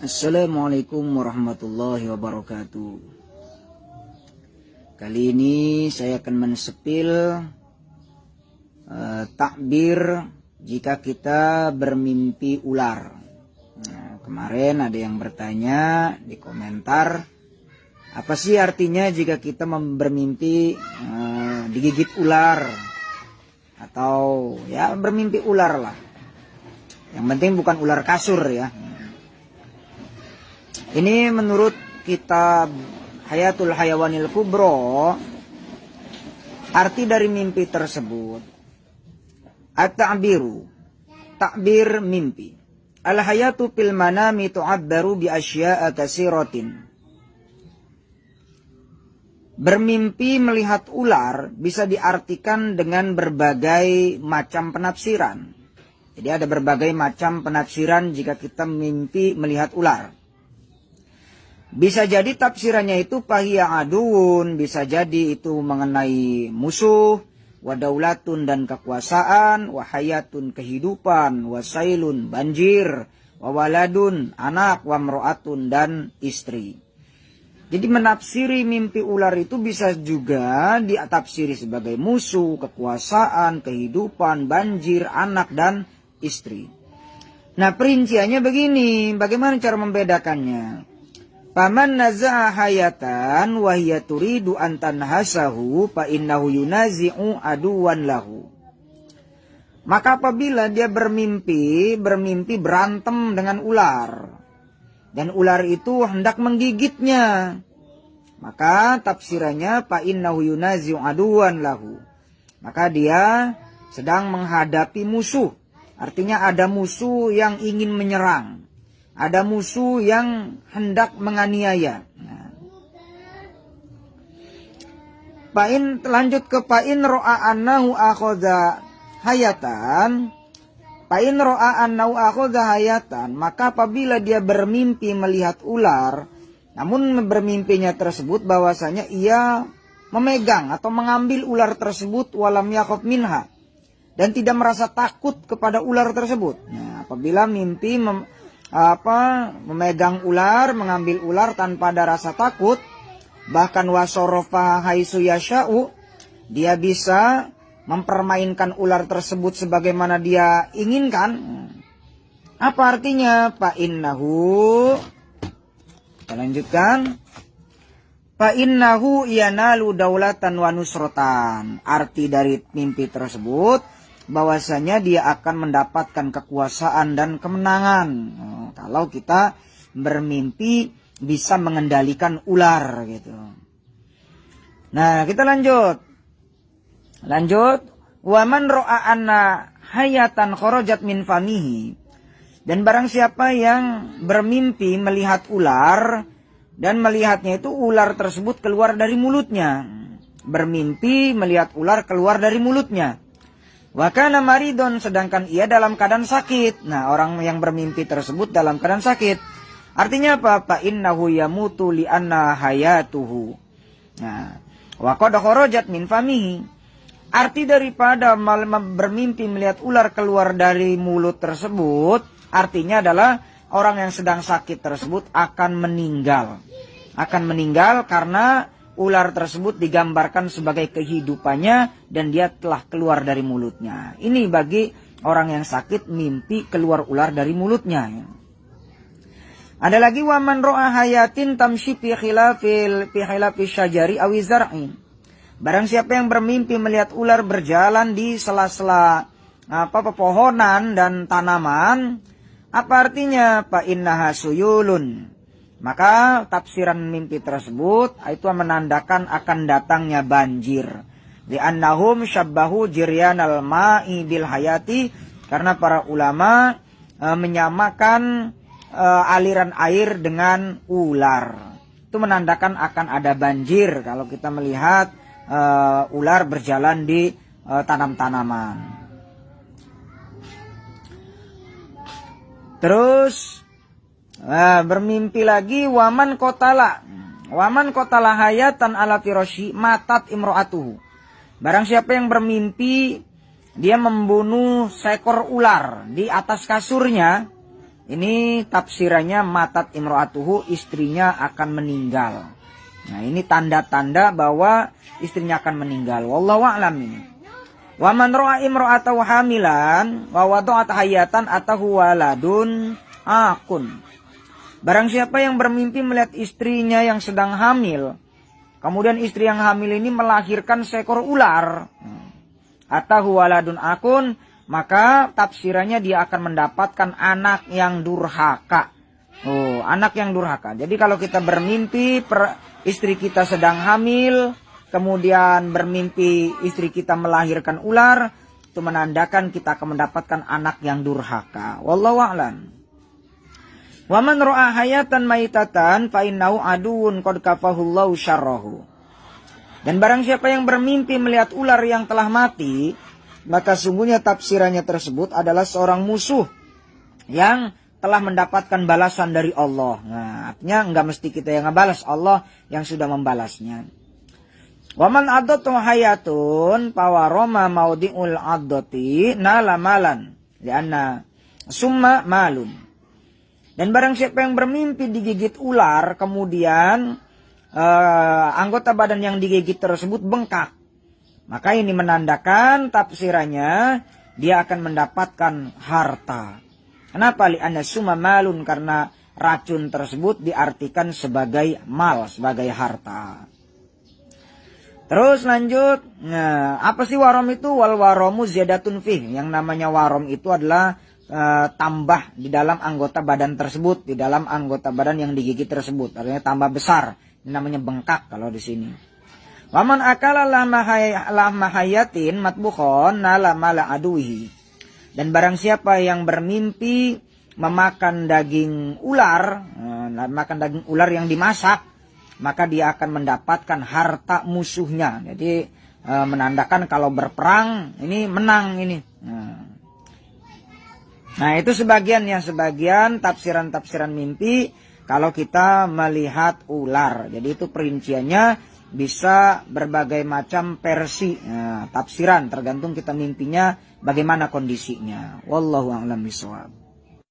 Assalamualaikum warahmatullahi wabarakatuh. Kali ini saya akan mensepil takbir jika kita bermimpi ular. Nah, kemarin ada yang bertanya di komentar, apa sih artinya jika kita bermimpi digigit ular atau ya bermimpi ular lah. Yang penting bukan ular kasur ya. Ini menurut kitab Hayatul Hayawanil Kubro, arti dari mimpi tersebut at-ta'biru, takbir mimpi. Al-hayatu fil manami tu'abbaru bi asya'a katsiratin. Bermimpi melihat ular bisa diartikan dengan berbagai macam penafsiran. Jadi ada berbagai macam penafsiran jika kita mimpi melihat ular. Bisa jadi tafsirannya itu fahiya aduun, bisa jadi itu mengenai musuh, wadaulatun dan kekuasaan, wahayatun kehidupan, wasailun banjir, wawaladun anak, wamro'atun dan istri. Jadi menafsiri mimpi ular itu bisa juga ditafsiri sebagai musuh, kekuasaan, kehidupan, banjir, anak dan istri. Nah perinciannya begini, bagaimana cara membedakannya? Paman naza'a hayatan wa hiya turidu an tanhasahu fa innahu yunazi'u aduwan lahu. Maka apabila dia bermimpi berantem dengan ular dan ular itu hendak menggigitnya, maka tafsirannya fa innahu yunazi'u aduwan lahu. Maka dia sedang menghadapi musuh. Artinya ada musuh yang ingin menyerang. Ada musuh yang hendak menganiaya. Lanjut ke pain ro'a annahu akhadha hayatan. Pain ro'a annahu akhadha hayatan. Maka apabila dia bermimpi melihat ular, namun bermimpinya tersebut bahwasanya ia memegang atau mengambil ular tersebut walam yakhaf minha, dan tidak merasa takut kepada ular tersebut. Nah, apabila mimpi memegang ular, mengambil ular tanpa ada rasa takut, bahkan wasorofa haitsu yasha'u, dia bisa mempermainkan ular tersebut sebagaimana dia inginkan. Apa artinya? Fa innahu, kita lanjutkan. Fa innahu yanalu daulatan wa nusratan. Arti dari mimpi tersebut bahwasanya dia akan mendapatkan kekuasaan dan kemenangan. Kalau kita bermimpi bisa mengendalikan ular gitu. Nah, kita lanjut. Wa man ra'a anna hayatan kharajat min famihi. Dan barang siapa yang bermimpi melihat ular dan melihatnya itu ular tersebut keluar dari mulutnya. Bermimpi melihat ular keluar dari mulutnya. Wa kana maridon, sedangkan ia dalam keadaan sakit. Nah, orang yang bermimpi tersebut dalam keadaan sakit. Artinya apa? Fa innahu yamutu li anna hayatuhu. Nah, wa qad kharajat min famihi. Arti daripada bermimpi melihat ular keluar dari mulut tersebut, artinya adalah orang yang sedang sakit tersebut akan meninggal. Akan meninggal karena ular tersebut digambarkan sebagai kehidupannya dan dia telah keluar dari mulutnya. Ini bagi orang yang sakit mimpi keluar ular dari mulutnya. Ada lagi waman ro'a hayatin tamshi fi khilafi syajari awi zar'in. Barang siapa yang bermimpi melihat ular berjalan di sela-sela pepohonan dan tanaman, apa artinya? Fa innaha suyulun. Maka tafsiran mimpi tersebut itu menandakan akan datangnya banjir. Li'annahum syabbahu jiryanal ma'i bil hayati, karena para ulama menyamakan aliran air dengan ular. Itu menandakan akan ada banjir kalau kita melihat ular berjalan di tanam-tanaman. Terus bermimpi lagi waman kotala hayatan ala firasyi matat imro'atuhu. Barang siapa yang bermimpi dia membunuh seekor ular di atas kasurnya, Ini tafsirannya matat imro'atuhu, istrinya akan meninggal. Nah, ini tanda-tanda bahwa istrinya akan meninggal. Wallahu a'lam ini. Wa man ra'a imro'atahu hamilan wa wada'at hayatan atahu waladun akun. Barang siapa yang bermimpi melihat istrinya yang sedang hamil, kemudian istri yang hamil ini melahirkan seekor ular, atahu waladun akun, maka tafsirannya dia akan mendapatkan anak yang durhaka. Oh, anak yang durhaka. Jadi kalau kita bermimpi istri kita sedang hamil, kemudian bermimpi istri kita melahirkan ular, itu menandakan kita akan mendapatkan anak yang durhaka. Wallahu a'lam. Wa man ra'a hayatan maitatan fa innahu aduun qad kafahullahu syarrahu. Dan barang siapa yang bermimpi melihat ular yang telah mati, maka sungguhnya tafsirannya tersebut adalah seorang musuh yang telah mendapatkan balasan dari Allah. Nah, artinya enggak mesti kita yang ngebalas, Allah yang sudah membalasnya. Wa man addatu hayatun pawaroma maudiul addati nala malan lianna summa malun. Dan barang siapa yang bermimpi digigit ular, kemudian anggota badan yang digigit tersebut bengkak, maka ini menandakan tafsirannya dia akan mendapatkan harta. Kenapa? Li'anna summa malun, karena racun tersebut diartikan sebagai mal, sebagai harta. Terus lanjut, nah, apa sih warom itu? Wal waromu ziyadatun fih. Yang namanya warom itu adalah tambah di dalam anggota badan tersebut, di dalam anggota badan yang digigit tersebut, artinya tambah besar. Ini namanya bengkak kalau di sini. Waman akala lahma hayatin matbukhon nala mala aduhi. Dan barang siapa yang bermimpi memakan daging ular, yang dimasak, maka dia akan mendapatkan harta musuhnya. Jadi menandakan kalau berperang ini menang ini. Nah, itu sebagian tafsiran mimpi kalau kita melihat ular. Jadi itu perinciannya bisa berbagai macam versi tafsiran, tergantung kita mimpinya bagaimana kondisinya. Wallahu a'lam bishawab.